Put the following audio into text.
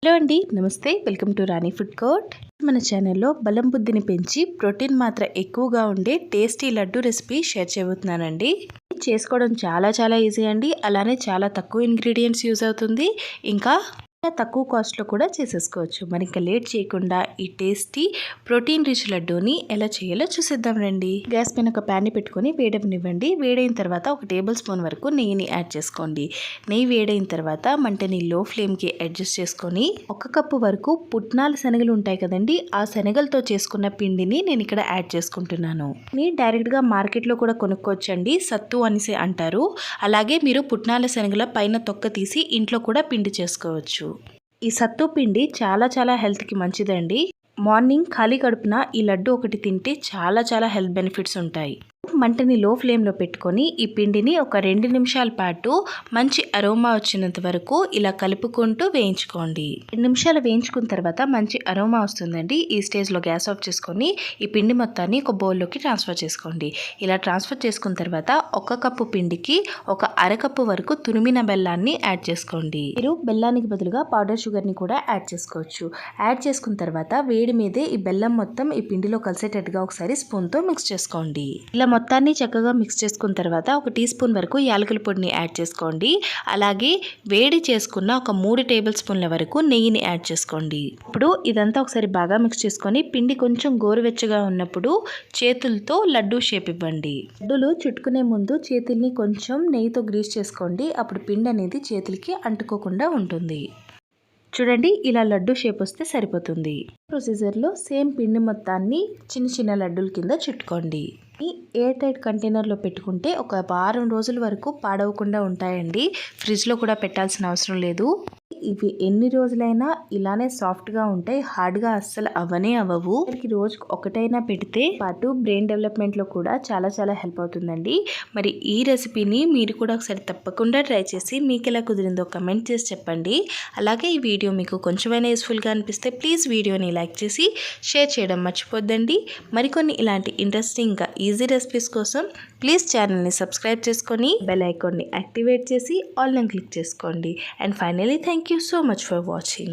Hello అండి, నమస్తే. Welcome to Rani food court. మన ఛానల్లో బలం బుద్ధిని పెంచి ప్రోటీన్ మాత్ర ఎక్కువగా ఉండే టేస్టీ లడ్డు రెసిపీ షేర్ చేయబోతున్నానండి. చేసుకోవడం చాలా ఈజీ అండి. అలానే చాలా తక్కువ ఇంగ్రీడియంట్స్ యూజ్ అవుతుంది. ఇంకా తక్కువ కాస్ట్లో కూడా చేసేసుకోవచ్చు. మరి ఇంకా లేట్ చేయకుండా ఈ టేస్టీ ప్రోటీన్ రిచ్ లడ్డూని ఎలా చేయాలో చూసేద్దాం రండి. గ్యాస్ పైన ఒక ప్యాన్ పెట్టుకొని వేడవనివ్వండి. వేడైన తర్వాత 1 టేబుల్ స్పూన్ వరకు నెయ్యిని యాడ్ చేసుకోండి. నెయ్యి వేడైన తర్వాత మంటని లో ఫ్లేమ్కి అడ్జస్ట్ చేసుకొని 1 కప్పు వరకు పుట్నాల శనగలు ఉంటాయి కదండి, ఆ శనగలతో చేసుకున్న పిండిని నేను ఇక్కడ యాడ్ చేసుకుంటున్నాను. డైరెక్ట్గా మార్కెట్లో కూడా కొనుక్కోవచ్చండి, సత్తు అనేసి అంటారు. అలాగే మీరు పుట్నాల శనగల పైన తొక్క తీసి ఇంట్లో కూడా పిండి చేసుకోవచ్చు. ఈ సత్తు పిండి చాలా హెల్త్కి మంచిదండి. మార్నింగ్ ఖాళీ కడుపున ఈ లడ్డు ఒకటి తింటే చాలా హెల్త్ బెనిఫిట్స్ ఉంటాయి. మంటని లో ఫ్లేమ్లో పెట్టుకొని ఈ పిండిని ఒక 2 నిమిషాల పాటు మంచి అరోమా వచ్చినంత వరకు ఇలా కలుపుకుంటూ వేయించుకోండి. 2 నిమిషాలు వేయించుకున్న తర్వాత మంచి అరోమా వస్తుందండి. ఈ స్టేజ్లో గ్యాస్ ఆఫ్ చేసుకొని ఈ పిండి మొత్తాన్ని ఒక బౌల్లోకి ట్రాన్స్ఫర్ చేసుకోండి. ఇలా ట్రాన్స్ఫర్ చేసుకున్న తర్వాత 1 కప్పు పిండికి ఒక అరకప్పు వరకు తురిమిన బెల్లాన్ని యాడ్ చేసుకోండి. మీరు బెల్లానికి బదులుగా పౌడర్ షుగర్ని కూడా యాడ్ చేసుకోవచ్చు. యాడ్ చేసుకున్న తర్వాత వేడి మీదే ఈ బెల్లం మొత్తం ఈ పిండిలో కలిసేటట్టుగా ఒకసారి స్పూన్తో మిక్స్ చేసుకోండి. ఇలా మొత్తాన్ని చక్కగా మిక్స్ చేసుకున్న తర్వాత 1 టీ స్పూన్ వరకు యాలకుల పొడిని యాడ్ చేసుకోండి. అలాగే వేడి చేసుకున్న ఒక 3 టేబుల్ స్పూన్ల వరకు నెయ్యిని యాడ్ చేసుకోండి. ఇప్పుడు ఇదంతా ఒకసారి బాగా మిక్స్ చేసుకొని పిండి కొంచెం గోరువెచ్చగా ఉన్నప్పుడు చేతులతో లడ్డూ షేప్ ఇవ్వండి. లడ్డూలు చుట్టుకునే ముందు చేతుల్ని కొంచెం నెయ్యితో గ్రీస్ చేసుకోండి. అప్పుడు పిండి అనేది చేతులకి అంటుకోకుండా ఉంటుంది. చూడండి, ఇలా లడ్డు షేప్ వస్తే సరిపోతుంది. ప్రొసీజర్లో సేమ్ పిండి మొత్తాన్ని చిన్న లడ్డూల కింద చుట్టుకోండి. ఎయిర్ టైట్ కంటైనర్లో పెట్టుకుంటే ఒక వారం రోజుల వరకు పాడవకుండా ఉంటాయండి. ఫ్రిడ్జ్లో కూడా పెట్టాల్సిన అవసరం లేదు. ఇవి ఎన్ని రోజులైనా ఇలానే సాఫ్ట్గా ఉంటాయి, హార్డ్గా అస్సలు అవ్వవు. రోజుకు ఒకటైనా పెడితే పాటు బ్రెయిన్ డెవలప్మెంట్లో కూడా చాలా హెల్ప్ అవుతుందండి. మరి ఈ రెసిపీని మీరు కూడా ఒకసారి తప్పకుండా ట్రై చేసి మీకు ఎలా కుదిరిందో కమెంట్ చేసి చెప్పండి. అలాగే ఈ వీడియో మీకు కొంచెమైనా యూస్ఫుల్గా అనిపిస్తే ప్లీజ్ వీడియోని లైక్ చేసి షేర్ చేయడం మర్చిపోద్దండి. మరికొన్ని ఇలాంటి ఇంట్రెస్టింగ్ ఈజీ రెసిపీస్ కోసం ప్లీజ్ ఛానల్ని సబ్స్క్రైబ్ చేసుకొని బెల్ ఐకాన్ని యాక్టివేట్ చేసి ఆల్ ని క్లిక్ చేసుకోండి. And finally thank you so much for watching.